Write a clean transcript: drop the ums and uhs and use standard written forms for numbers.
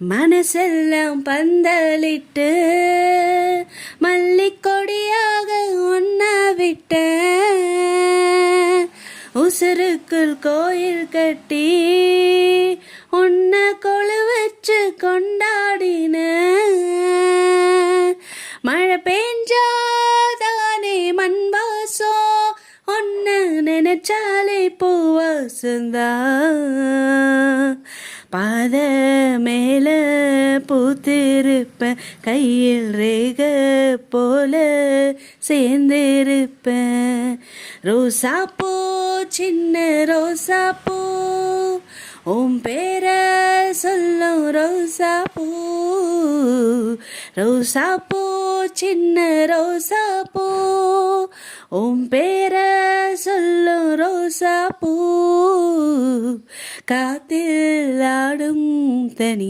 மனசெல்லாம் பந்தலிட்டு மல்லிக்கொடியாக ஒன்ன விட்ட உசுருக்குள் கோயில் கட்டி உன்னை கொழு வச்சு கொண்டாடின மழை பெஞ்சாதானே மண் வாசம் ஒன்ன நினைச்சாலே பூவாசந்தா பாத மேல பூத்திருப்பேன் கையில் ரேக போல சேர்ந்திருப்பேன் ரோசாப்பூ சின்ன ரோசாப்பூ உன் பேர சொல்லும் ரோசாப்பூ ரோசாப்பூ சின்ன ரோசாப்பூ உன் பேர சொல்லும் ரோசாப்பூ காத்தில் ஆடும் தனி